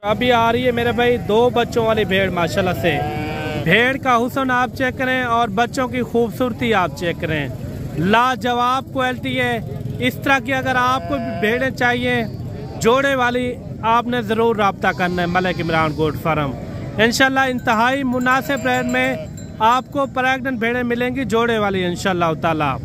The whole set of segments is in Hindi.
अभी आ रही है मेरे भाई 2 बच्चों वाली भेड़ माशाल्लाह से। भेड़ का हुस्न आप चेक करें और बच्चों की खूबसूरती आप चेक करें, लाजवाब क्वालिटी है। इस तरह की अगर आपको भेड़ें चाहिए जोड़े वाली, आपने ज़रूर रब्ता करना है मलिक इमरान गोट फार्म। इंशाल्लाह इंतहाई मुनासिब रेट में आपको प्रेग्नेंट भेड़ें मिलेंगी जोड़े वाली इंशाल्लाह ताला।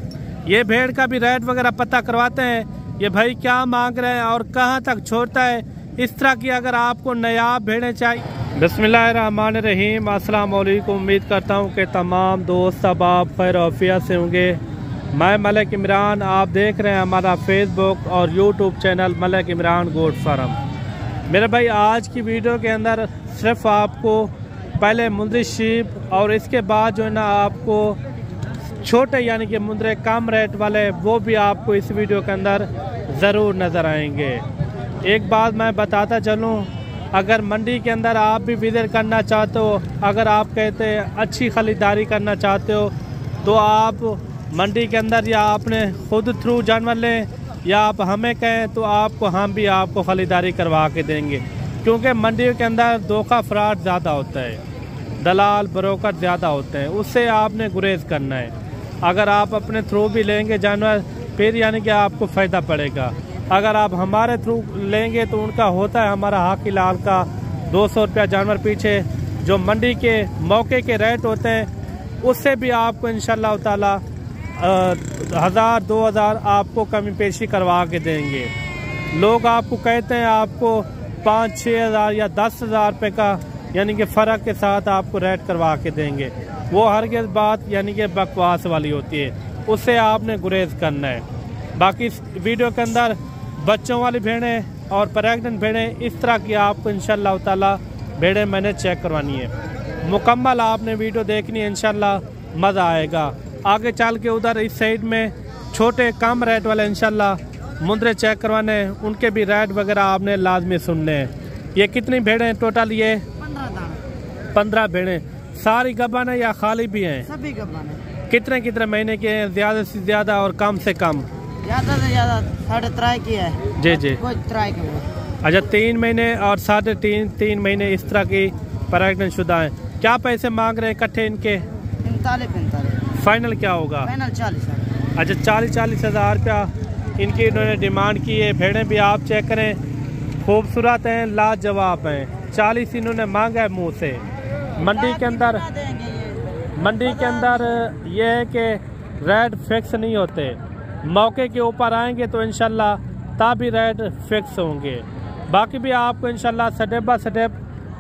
ये भेड़ का भी रेट वगैरह पता करवाते हैं, ये भाई क्या मांग रहे हैं और कहाँ तक छोड़ता है। इस तरह की अगर आपको नायाब भेड़ें चाहिए। बिस्मिल्लाहिर्रहमानिर्रहीम, अस्सलाम वालेकुम। उम्मीद करता हूँ कि तमाम दोस्त अहबाब खैर आफियत से होंगे। मैं मलिक इमरान, आप देख रहे हैं हमारा फेसबुक और YouTube channel Malik Imran goat farm. मेरे भाई आज की वीडियो के अंदर सिर्फ आपको पहले मुंदरी शीप और इसके बाद जो है ना आपको छोटे यानी कि मुंदरे कम रेट वाले वो भी आपको इस वीडियो के अंदर ज़रूर नज़र आएंगे। एक बात मैं बताता चलूँ, अगर मंडी के अंदर आप भी विजिट करना चाहते हो, अगर आप कहते हैं अच्छी खरीदारी करना चाहते हो तो आप मंडी के अंदर या आपने खुद थ्रू जानवर लें या आप हमें कहें तो हम भी आपको खरीदारी करवा के देंगे। क्योंकि मंडी के अंदर धोखा फ्रॉड ज़्यादा होता है, दलाल ब्रोकर ज़्यादा होते हैं, उससे आपने गुरेज करना है। अगर आप अपने थ्रू भी लेंगे जानवर फिर यानी कि आपको फ़ायदा पड़ेगा। अगर आप हमारे थ्रू लेंगे तो उनका होता है हमारा हाकी लाल का 200 रुपया जानवर पीछे, जो मंडी के मौके के रेट होते हैं उससे भी आपको इंशाल्लाह ताला 1000-2000 आपको कमी पेशी करवा के देंगे। लोग आपको कहते हैं आपको 5-6 हज़ार या 10,000 रुपये का यानी कि फ़र्क के साथ आपको रेट करवा के देंगे। वो हरगिज़ बात यानी कि बकवास वाली होती है, उससे आपने गुरेज करना है। बाकी इस वीडियो के अंदर बच्चों वाली भेड़ें और प्रेग्नेंट भेड़ें इस तरह की आपको इंशाल्लाह ताला भेड़ें मैंने चेक करवानी है। मुकम्मल आपने वीडियो देखनी है, इंशाल्लाह मज़ा आएगा। आगे चल के उधर इस साइड में छोटे कम रेट वाले इंशाल्लाह मुंदरे चेक करवाने हैं, उनके भी रेट वगैरह आपने लाजमी सुनने हैं। ये कितनी भेड़ें टोटल? ये 15 भेड़ें। सारी गब्बान है या खाली भी हैं? सभी गब्बान है। कितने महीने के हैं? ज़्यादा से ज़्यादा और कम से कम? ज़्यादा से ज़्यादा 3.5 की है। जी जी। कोई 3 की। अच्छा, 3 महीने और 3.5 महीने इस तरह की प्रेग्नेंट शुदा हैं। क्या पैसे मांग रहे हैं इकट्ठे इनके? 45। फाइनल क्या होगा? फाइनल 40। अच्छा, 40 हज़ार रुपया इनकी इन्होंने डिमांड की है। भेड़ें भी आप चेक करें, खूबसूरत हैं, लाजवाब हैं। 40 इन्होंने मांगा है मुँह से। मंडी के अंदर ये है कि रेट फिक्स नहीं होते, मौके के ऊपर आएंगे तो इंशाल्लाह तभी रेट फिक्स होंगे। बाकी भी आपको इंशाल्लाह स्टेप बाय स्टेप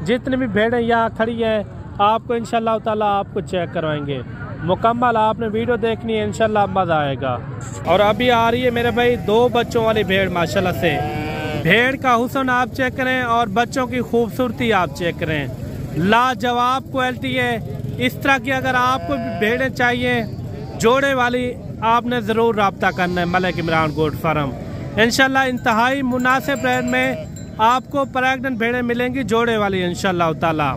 जितनी भी भेड़ें यहाँ खड़ी हैं आपको इंशाल्लाह ताला आपको चेक करवाएंगे। मुकम्मल आपने वीडियो देखनी है, इंशाल्लाह मज़ा आएगा। और अभी आ रही है मेरे भाई 2 बच्चों वाली भेड़ माशाल्लाह से। भेड़ का हुस्न आप चेक करें और बच्चों की खूबसूरती आप चेक करें, लाजवाब क्वालिटी है। इस तरह की अगर आपको भेड़ें चाहिए जोड़े वाली, आपने ज़रूर रब्ता करना है मलिक इमरान गोट फार्म। इंशाल्लाह इंतहाई मुनासिब रेट में आपको प्रेग्नेंट भेड़ें मिलेंगी जोड़े वाली इंशाल्लाह ताला।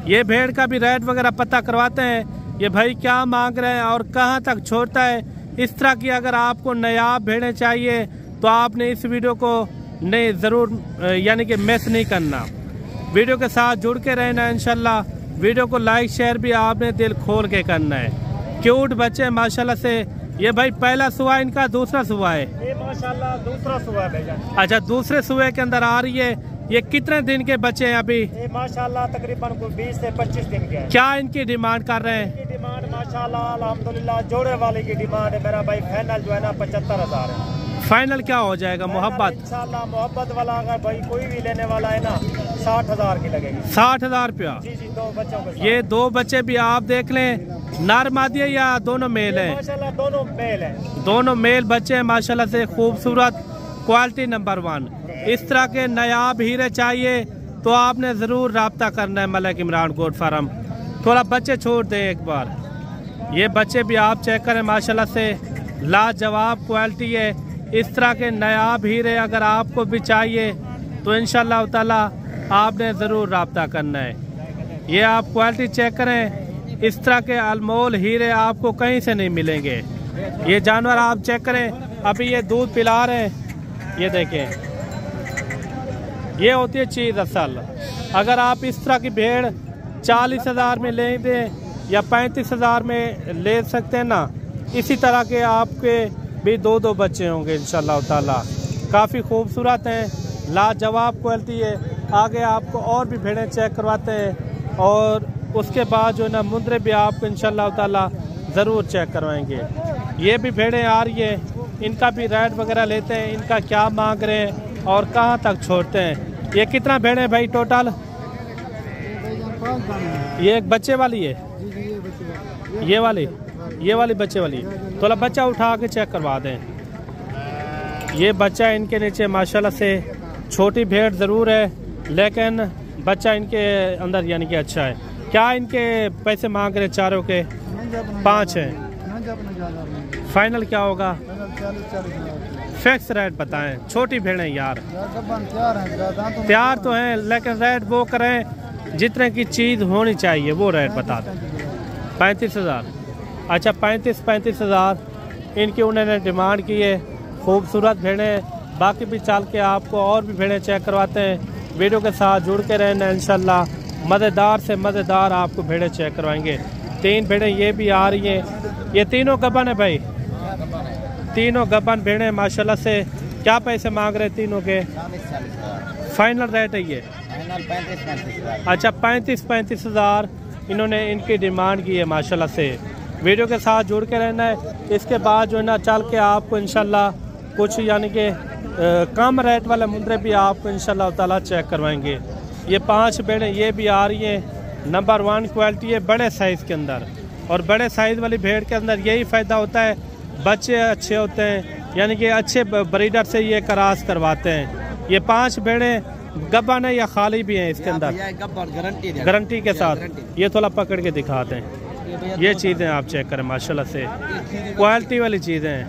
ये भेड़ का भी रेट वगैरह पता करवाते हैं, ये भाई क्या मांग रहे हैं और कहाँ तक छोड़ता है। इस तरह की अगर आपको नायाब भेड़ें चाहिए तो आपने इस वीडियो को नहीं ज़रूर यानी कि मिस नहीं करना, वीडियो के साथ जुड़ के रहना है। इंशाल्लाह वीडियो को लाइक शेयर भी आपने दिल खोल के करना है। क्यूट बच्चे माशाल्लाह से। ये भाई पहला सुबह इनका दूसरा सुबह है? ये माशाल्लाह दूसरा सुबह भेजा। अच्छा, दूसरे सुबह के अंदर आ रही है। ये कितने दिन के बच्चे हैं अभी? ये माशाल्लाह तकरीबन को 20 से 25 दिन के हैं। क्या इनकी डिमांड कर रहे हैं? इनकी डिमांड माशाल्लाह अल्हम्दुलिल्लाह जोड़े वाले की डिमांड है मेरा भाई फाइनल जो है ना 75,000 है। फाइनल क्या हो जाएगा? मोहब्बत इंशाल्लाह मोहब्बत वाला अगर भाई कोई भी लेने वाला है ना 60,000 की लगेगी। 60,000 रुपया? जी जी, 2 बच्चों के। ये 2 बच्चे भी आप देख लें, नर मादी है या दोनों मेल है? माशाल्लाह दोनों मेल है। दोनों मेल बच्चे हैं माशाल्लाह से, खूबसूरत, क्वालिटी नंबर 1। इस तरह के नायाब हीरे चाहिए तो आपने ज़रूर रब्ता करना है मलिक इमरान गोट फार्म। थोड़ा बच्चे छोड़ दें एक बार। ये बच्चे भी आप चेक करें माशाल्लाह से, लाजवाब क्वालिटी है। इस तरह के नायाब हीरे अगर आपको भी चाहिए तो इंशाल्लाह ताला आपने ज़रूर रब्ता करना है। ये आप क्वालिटी चेक करें, इस तरह के अनमोल हीरे आपको कहीं से नहीं मिलेंगे। ये जानवर आप चेक करें, अभी ये दूध पिला रहे हैं, ये देखें, ये होती है चीज़ असल। अगर आप इस तरह की भेड़ 40,000 में लेंगे या 35,000 में ले सकते हैं ना, इसी तरह के आपके भी 2-2 बच्चे होंगे इंशाल्लाह ताला। काफ़ी खूबसूरत हैं, लाजवाब क्वालिटी है। आगे आपको और भी भेड़ें चेक करवाते हैं और उसके बाद जो है ना मुंदरे भी आपको इंशाल्लाह ताला ज़रूर चेक करवाएंगे। ये भी भेड़ें आ रही है, इनका भी रेट वगैरह लेते हैं, इनका क्या मांग रहे हैं और कहाँ तक छोड़ते हैं। ये कितना भेड़ें भाई टोटल? ये एक बच्चे वाली है, ये वाली बच्चे वाली। थोड़ा बच्चा उठा के चेक करवा दें। ये बच्चा इनके नीचे माशाल्लाह से छोटी भेड़ ज़रूर है, लेकिन बच्चा इनके अंदर यानी कि अच्छा है। क्या इनके पैसे मांग रहे चारों के? 5 हैं। फाइनल क्या होगा? फिक्स रेट बताएं। छोटी भेड़ें यार तैयार तो हैं, लेकिन रेट वो करें जितने की चीज़ होनी चाहिए, वो रेट बता दें। 35,000। अच्छा 35,000 इनकी उन्होंने डिमांड की है। खूबसूरत भेड़ें, बाकी भी चल के आपको और भी भेड़ें चेक करवाते हैं। वीडियो के साथ जुड़ के रहना इंशाल्लाह, मज़ेदार से मज़ेदार आपको भेड़ें चेक करवाएंगे। 3 भेड़ें ये भी आ रही हैं, ये तीनों गबन है भाई, तीनों गबन भेड़ें माशाल्लाह से। क्या पैसे मांग रहे तीनों के? फाइनल रेट है ये? अच्छा 35,000 इन्होंने इनकी डिमांड की है माशाल्लाह से। वीडियो के साथ जुड़ के रहना है। इसके बाद जो है ना चल के आपको इंशाल्लाह कुछ यानी कि कम रेट वाले मुंदरे भी आपको इंशाल्लाह ताला चेक करवाएंगे। ये 5 भेड़ें ये भी आ रही हैं, नंबर 1 क्वालिटी है, बड़े साइज़ के अंदर। और बड़े साइज़ वाली भेड़ के अंदर यही फ़ायदा होता है, बच्चे अच्छे होते हैं, यानी कि अच्छे ब्रीडर से ये क्रॉस करवाते हैं। ये 5 भेड़ें गब्बन है या खाली भी हैं इसके अंदर? गारंटी के साथ। ये थोड़ा पकड़ के दिखा दें। ये चीज़ें आप चेक करें माशाल्लाह से, क्वालिटी वाली चीज़ें हैं।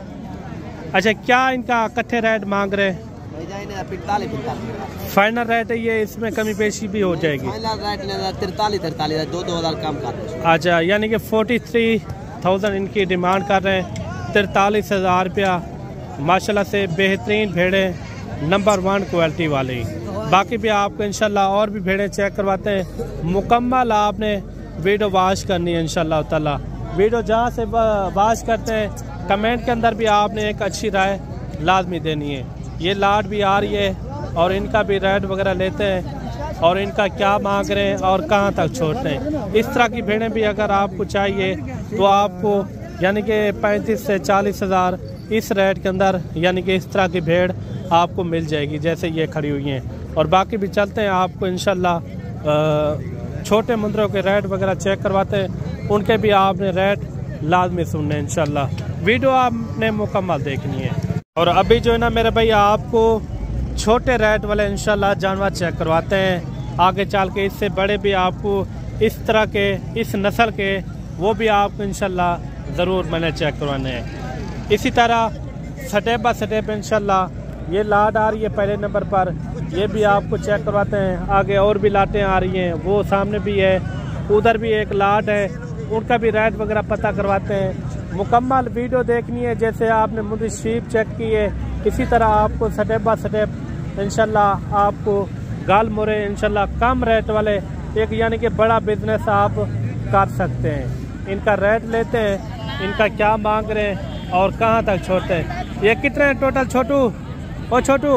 अच्छा क्या इनका इकट्ठे रेट मांग रहे हैं? 45 फाइनल रेट है ये, इसमें कमी पेशी भी हो जाएगी? 43 2,000 कम कर। अच्छा यानी कि 43,000 इनकी डिमांड कर रहे हैं, 43,000 रुपया। माशाल्लाह से बेहतरीन भेड़ें, नंबर 1 क्वालिटी वाली। बाकी भी आपको इंशाल्लाह और भी भेड़ें चेक करवाते हैं। मुकम्मल आपने वीडियो वॉच करनी है इंशाल्लाह ताला। वीडियो जहाँ से वॉच करते हैं कमेंट के अंदर भी आपने एक अच्छी राय लाजमी देनी है। ये लाट भी आ रही है और इनका भी रेट वगैरह लेते हैं और इनका क्या मांग रहे हैं और कहाँ तक छोड़ते हैं। इस तरह की भेड़ें भी अगर आपको चाहिए तो आपको यानी कि 35 से 40,000 इस रेट के अंदर यानी कि इस तरह की भेड़ आपको मिल जाएगी, जैसे ये खड़ी हुई हैं। और बाकी भी चलते हैं, आपको इंशाल्लाह छोटे मुंदरों के रेट वगैरह चेक करवाते हैं, उनके भी आपने रेट लाजमी सुनने इंशाल्लाह। वीडियो आपने मुकम्मल देखनी है। और अभी जो है ना मेरे भाई आपको छोटे रेट वाले इंशाल्लाह जानवर चेक करवाते हैं। आगे चल के इससे बड़े भी आपको इस तरह के इस नस्ल के वो भी आपको इंशाल्लाह ज़रूर मैंने चेक करवाने हैं। इसी तरह स्टेप बाय स्टेप इंशाल्लाह ये लाट आ रही है पहले नंबर पर, ये भी आपको चेक करवाते हैं। आगे और भी लाटें आ रही हैं, वो सामने भी है, उधर भी एक लाट है, उनका भी रेट वगैरह पता करवाते हैं। मुकम्मल वीडियो देखनी है, जैसे आपने मुझे शीप चेक की है इसी तरह आपको स्टेप बाय स्टेप इंशाल्लाह आपको गाल मोरे इंशाल्लाह कम रेट वाले एक यानी कि बड़ा बिजनेस आप कर सकते हैं। इनका रेट लेते हैं, इनका क्या मांग रहे हैं और कहाँ तक छोड़ते हैं। ये कितने हैं टोटल छोटू? ओ छोटू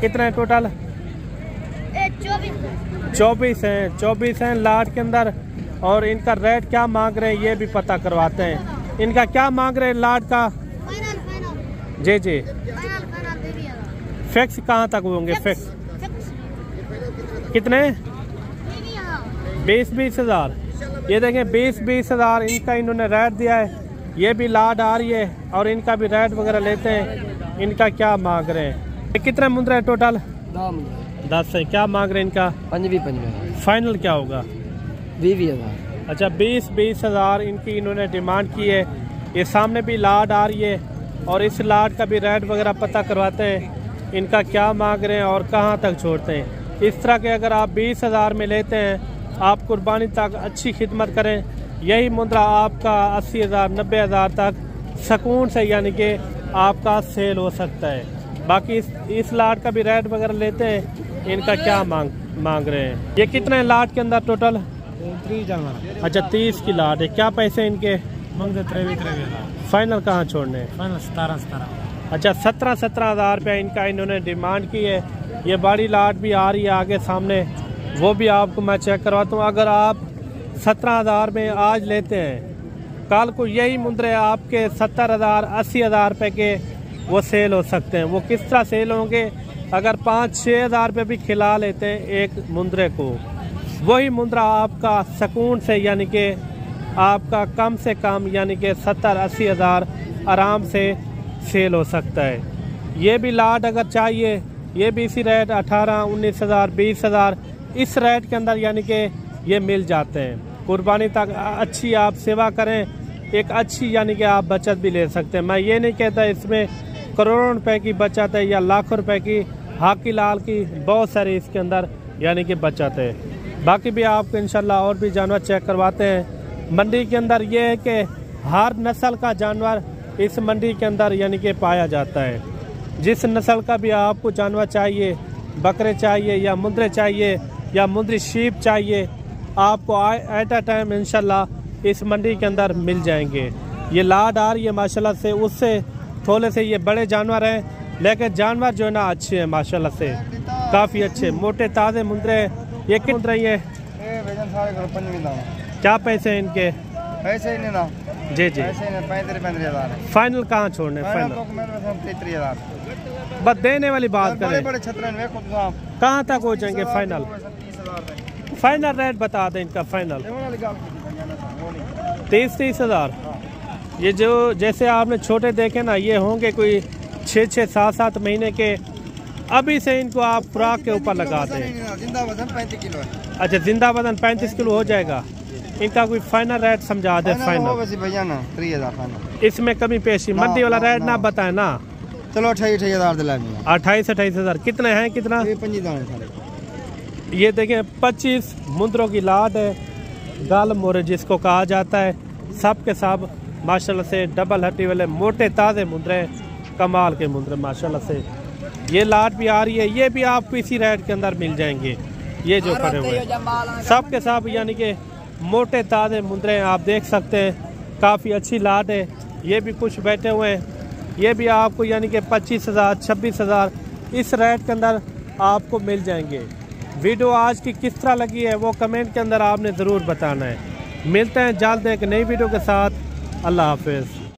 कितने हैं टोटल? 24 हैं लाट के अंदर। और इनका रेट क्या मांग रहे हैं ये भी पता करवाते हैं। इनका क्या मांग रहे हैं लाट का? जी जी फिक्स कहाँ तक होंगे? फिक्स कितने? 20 हज़ार। ये देखें 20 हज़ार इनका इन्होंने रेट दिया है। ये भी लाट आ रही है और इनका भी रेट वगैरह लेते हैं। इनका क्या मांग रहे हैं? कितने मुंदरे हैं टोटल? 10 है। क्या मांग रहे हैं इनका? 5 फाइनल क्या होगा? 20 हज़ार। अच्छा 20 हज़ार इनकी इन्होंने डिमांड की है। ये सामने भी लाट आ रही है और इस लाट का भी रेट वगैरह पता करवाते हैं। इनका क्या मांग रहे हैं और कहाँ तक छोड़ते हैं। इस तरह के अगर आप 20 हज़ार में लेते हैं, आप कुर्बानी तक अच्छी खिदमत करें, यही मुंद्रा आपका 80 हज़ार 90 हज़ार तक सुकून से यानी कि आपका सेल हो सकता है। बाकी इस लाट का भी रेट वगैरह लेते हैं, इनका क्या मांग रहे हैं? ये कितने लाट के अंदर टोटल? 30 जानवर। अच्छा 30 की लाट है। क्या पैसे इनके? मंगते 23 फाइनल कहाँ छोड़ने? फाइनल 17 अच्छा 17 हज़ार रुपया इनका इन्होंने डिमांड की है। ये बड़ी लाट भी आ रही है आगे सामने, वो भी आपको मैं चेक करवाता हूँ। अगर आप 17,000 में आज लेते हैं, कल को यही मुंद्रे आपके 70,000 80,000 रुपये के वो सेल हो सकते हैं। वो किस तरह सेल होंगे? अगर 5-6 हज़ार रुपये भी खिला लेते हैं एक मुंद्रे को, वही मुंद्रा आपका सुकून से यानी कि आपका कम से कम यानी कि 70-80 हज़ार आराम से सेल हो सकता है। ये भी लाट अगर चाहिए, ये भी इसी रेट 18-19 हज़ार 20 हज़ार इस रेट के अंदर यानी कि ये मिल जाते हैं। कुर्बानी तक अच्छी आप सेवा करें, एक अच्छी यानी कि आप बचत भी ले सकते हैं। मैं ये नहीं कहता इसमें करोड़ों रुपए की बचत है या लाखों रुपए की, हाकी लाल की बहुत सारी इसके अंदर यानी कि बचत है। बाकी भी आपको इंशाल्लाह और भी जानवर चेक करवाते हैं। मंडी के अंदर ये है कि हर नस्ल का जानवर इस मंडी के अंदर यानी कि पाया जाता है। जिस नस्ल का भी आपको जानवर चाहिए, बकरे चाहिए या मुंद्रे चाहिए या मुंद्री शीप चाहिए, आपको एट अ टाइम इंशाल्लाह इस मंडी के अंदर मिल जाएंगे। ये लाट आ रही है माशाल्लाह से, उससे थोड़े से ये बड़े जानवर हैं, लेकिन जानवर जो है ना अच्छे हैं माशाल्लाह से, काफ़ी अच्छे मोटे ताज़े मुंद्रे। ये कितने रही है? क्या पैसे हैं इनके? पैसे ही नहीं ना जी जी। 35 हज़ार। फाइनल कहाँ छोड़ने? फाइनल 33 हज़ार। बस देने वाली बात करें, बड़े छत्र कहाँ तक हो जाएंगे फाइनल? फाइनल रेट बता दें इनका। फाइनल 30 हज़ार। ये जो जैसे आपने छोटे देखे ना, ये होंगे कोई 6 7 महीने के। अभी से इनको आप खुराक के ऊपर लगा दें। जिंदा वजन 35 किलो है। अच्छा जिंदा वजन 35 किलो हो जाएगा। इनका कोई फाइनल रेट समझा दे। फाइनल भैया ना 30 हज़ार फाइनल। इसमें कमी पेशी मंडी वाला रेट ना बताए ना। चलो 28 हज़ार दिलाएंगे। 28 हज़ार। कितने हैं? कितना? ये देखें 25 मुंद्रों की लाट है, गाल मोरे जिसको कहा जाता है। सब के सब माशाल्लाह से डबल हड्डी वाले मोटे ताज़े मुंद्रे, कमाल के मुंद्रे माशाल्लाह से। ये लाट भी आ रही है, ये भी आपको इसी रेट के अंदर मिल जाएंगे। ये जो खड़े हुए सब के सब यानी कि मोटे ताज़े मुंद्रे हैं, आप देख सकते हैं। काफ़ी अच्छी लाट है। ये भी कुछ बैठे हुए हैं, ये भी आपको यानी कि 25 हज़ार 26 हज़ार इस रेट के अंदर आपको मिल जाएंगे। वीडियो आज की किस तरह लगी है वो कमेंट के अंदर आपने ज़रूर बताना है। मिलते हैं जल्द एक नई वीडियो के साथ। अल्लाह हाफिज़।